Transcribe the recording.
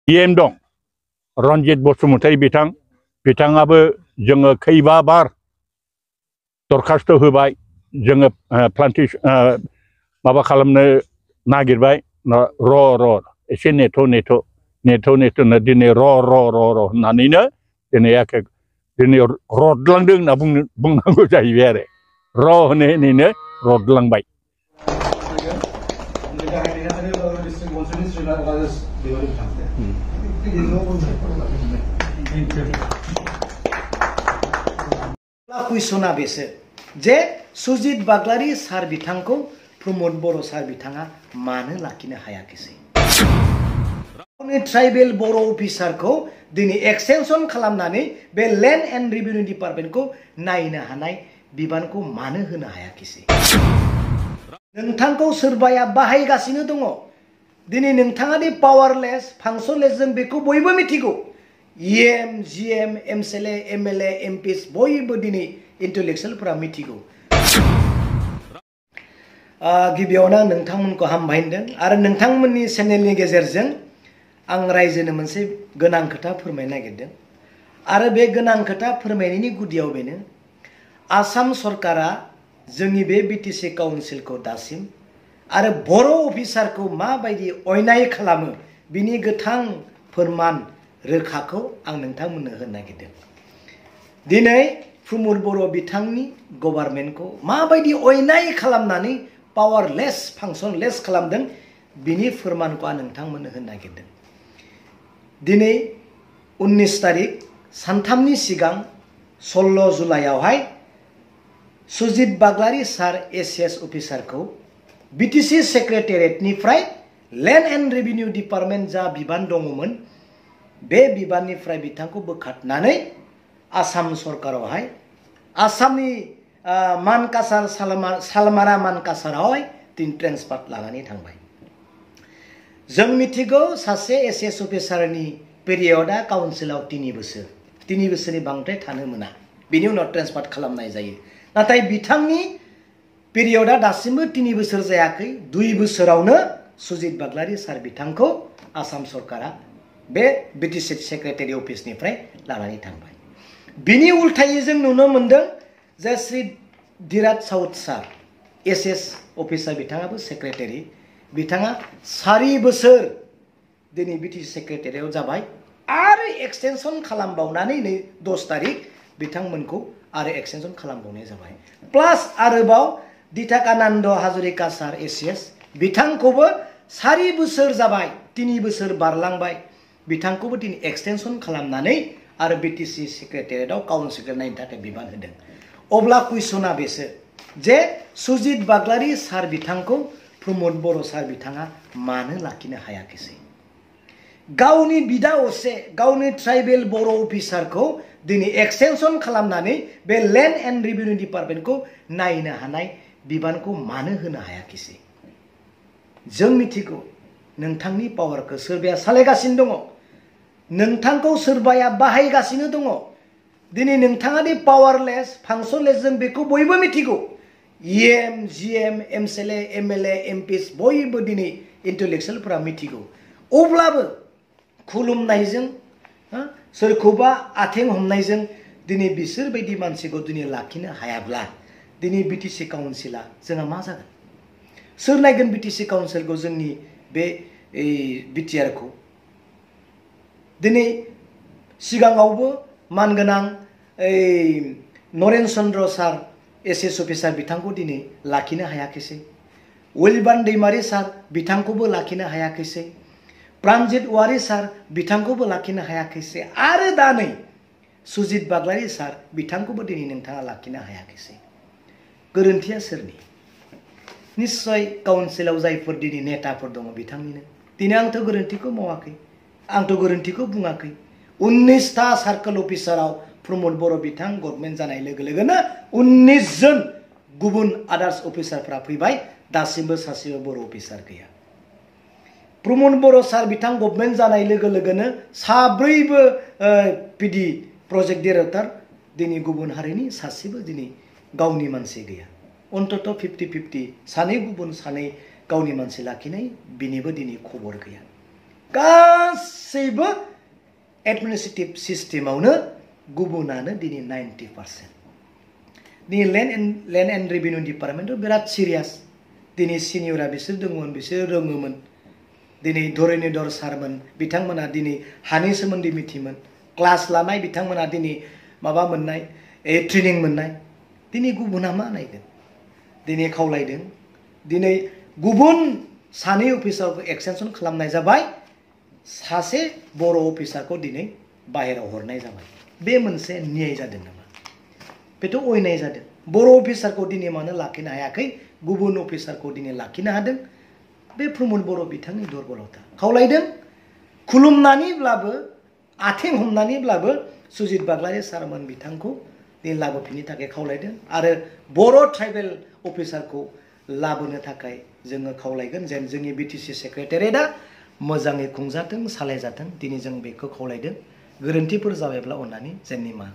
PM दं रनजित बसुमतारी बिथाङाबो जोङो खैबा बार दरखास्त होबाय जोङो प्लान्टेसन माबा खालामनो नागिरबाय र' एसे नेथ' दिनै र' होननानैनो दिनै दिनै रदलांदों होनना बुंनांगौ जाहैबाय आरो होनैनो रदलांबाय। कुइसना बेसो जे सुजित बाग्लारी सार बिथांखौ प्रमोद बर' सार बिथाङा मानो लाखिनो हायाखिसै? ट्राइबेल बर' अफिसारखौ दिनै एक्सटेनसन खालामनानै बे लेन्ड एन्ड रेभिनिउ डिपार्टमेन्टखौ नायनो हानाय बिबानखौ मानो होनो हायाखिसै? नोंथांखौ सोरबाया बाहायगासिनो दङ। दिनै नोंथाङा दि पावारलेस फांसनलेस जों बेखौ बयबो मिथिगौ। EM, GM, MCLA, MLA, MPs बयबो दिनै इन्टेलेक्सुयेलफोरा मिथिगौ। गिबियावनो आं नोंथांमोनखौ हामबाय होनदों आरो नोंथांमोननि चेनेलनि गेजेरजों आं रायजोनो मोनसे गोनां खोथा फोरमायनो नागिरदों आरो बे गोनां खोथा फोरमायनायनि गुदियाव बेनो आसाम सरकारा जोंनि बे BTC काउन्सिलखौ दासिम आरो बर' अफिसारखौ माबायदि अयनाय खालामो बिनि गोथां फोरमान रोखाखौ आं नोंथांमोननो होनो नागिरदों। दिनै प्रमोद बर' बिथांनि गभर्नमेन्टखौ माबायदि अयनाय खालामनानै पावारलेस फांसनलेस खालामदों बिनि फोरमानखौ आं नोंथांमोननो होनो नागिरदों। दिनै 19 तारिख सानथामनि सिगां 16 जुलाइयावहाय सुजित बाग्लारी सार ACS अफिसारखौ BTC सेक्रेटारियेटनिफ्राय लेन्ड एन्ड रेभिनिउ डिपार्टमेन्ट जा बिबान दङमोन बे बिबाननिफ्राय बिथांखौ बोखारनानै आसाम सरकारावहाय आसामनि मानकासार सालमारा मानकासारावहाय ट्रेन्सफार लानानै थांबाय। जों मिथिगौ सासे ACS अफिसारनि पिरियडआ काउन्सिलाव 3 बोसोर 3 बोसोरनि बांद्राय थानो मोना बिनि उनाव ट्रेन्सफार खालामनाय जायो। नाथाय बिथांनि पिरियडआ दासिमबो 3 बोसोर जायाखै 2 बोसोरावनो सुजित बाग्लारी सार बिथांखौ आसाम सरकारा बे BTC सेक्रेटारि अफिसनिफ्राय लानानै थांबाय। बिनि उल्थायै जों नुनो मोनदों जे श्री धीराज साउथ सार ACS अफिसार बिथाङाबो सेक्रेटारि बिथाङा 4 बोसोर दिनै BTC सेक्रेटारियाव जाबाय आरो एक्सटेनसन खालामबावनानै नै 10 तारिख बिथांमोनखौ आरो एक्सटेनसन खालामबावनाय जाबाय। प्लास आरोबाव दिथाकानन्द हाजरिका सार ACS बिथांखौबो 4 बोसोर जाबाय 3 बोसोर बारलांबाय बिथांखौबो दिनै एक्सटेनसन खालामनानै आरो BTC सेक्रेटारियेटआव काउन्सिलखौ नायनो थाखाय बिबान होदों। अब्ला कुइसना बेसो जे सुजित बाग्लारी सार बिथांखौ प्रमोद बर' सार बिथाङा मानो लाखिनो हायाखिसै? गावनि बिदा असे गावनि ट्राइबेल बर' अफिसारखौ दिनै एक्सटेनसन खालामनानै बे लेन्ड एन्ड रेभिनिउ डिपार्टमेन्टखौ नायनो हानाय बिबानखौ मानो होनो हायाखिसै? जों मिथिगौ नोंथांनि पावारखौ सोरबाया सालायगासिनो दङ नोंथांखौ सोरबाया बाहायगासिनो दङ। दिनै नोंथाङा दि पावारलेस फांसनलेस जों बेखौ बयबो मिथिगौ। EM, GM, MCLA, MLA, MPs बयबो दिनै इन्टेलेक्सुयेलफोरा मिथिगौ। अब्लाबो खुलुमनायजों सोरखौबा आथें हमनायजों दिनै बिसोरबायदि मानसिखौ दिनै लाखिनो हायाब्ला दिनै BTC काउन्सिला जोंहा मा जागोन? सोर नायगोन BTC काउन्सिलखौ जोंनि बे बिटिआरखौ? दिनै सिगाङावबो मानगोनां नरेन चन्द्र सार ACS अफिसार बिथांखौ दिनै लाखिनो हायाखिसै। उइलबान दैमारी सार बिथांखौबो लाखिनो हायाखिसै। प्राणजित औवारी सार बिथांखौबो लाखिनो हायाखिसै आरो दा नै सुजित बाग्लारी सार बिथांखौबो दिनै नोंथाङा लाखिनो हायाखिसै। गोरोन्थिया सोरनि? निश्चय काउन्सिलाव जायफोर दिनै नेताफोर दङ बिथांनिनो। दिनै आंथ' गोरोन्थिखौ मावाखै आंथ' गोरोन्थिखौ बुङाखै। 19टा सार्कोल अफिसाराव प्रमोद बर' बिथां गभर्नमेन्ट जानाय लोगो लोगोनो 19 जन गुबुन आदार्स अफिसारफ्रा फैबाय दासिमबो सासेबो बर' अफिसार गैया। प्रमोद बर' सार बिथां गभर्नमेन्ट जानाय लोगो लोगोनो साब्रैबो PD प्रजेक्ट डाइरेक्टर दिनै गुबुन हारिनि सासेबो दिनै गावनि मानसि गैया। अन्तत 50-50 सानै गुबुन सानै गावनि मानसि लाखिनाय बिनिबो दिनै खबर गैया। गासैबो एडमिनिस्ट्रेटिभ सिस्टेमावनो गुबुनानो दिनै 90%। दिनै लेन्ड एन्ड रेभिनिउ डिपार्टमेन्टआव बिराद सिरियास। दिनै सिनियरा बिसोर दंमोन, बिसोर रोङोमोन। दिनै धरनीधर सारमोन, बिथांमोना दिनै हानि सोमोन्दै मिथियोमोन। क्लास लानाय बिथांमोना दिनै माबा मोननाय, ट्रेनिं मोननाय। दिनै गुबुना मा नायगोन? दिनै खावलायदों, दिनै गुबुन सानै अफिसारखौ एक्सटेनसन खालामनाय जाबाय, सासे बर' अफिसारखौ दिनै बाहेरायाव हरनाय जाबाय। बे मोनसे न्याय जादों नामा? बेथ' अयनाय जादों। बर' अफिसारखौ दिनै मानो लाखिनो हायाखै, गुबुन अफिसारखौ दिनै लाखिनो हादों? बे प्रमद बर' बिथांनि दुर्बलता। खावलायदों, खुलुमनानैब्लाबो, आथिं हमनानैब्लाबो सुजित बाग्लारि सारमोन बिथांखौ दिनै लाबोफिननो थाखाय खावलायदों। आरो बर' ट्राइबेल अफिसारखौ लाबोनो थाखाय जोङो खावलायगोन जेन जोंनि बिटिसि सेक्रेटारियेटआ मोजाङै खुंजाथों, सालायजाथों। दिनै जों बेखौ खावलायदों। गोरोन्थिफोर जाबायब्ला अननानै जेन निमाहा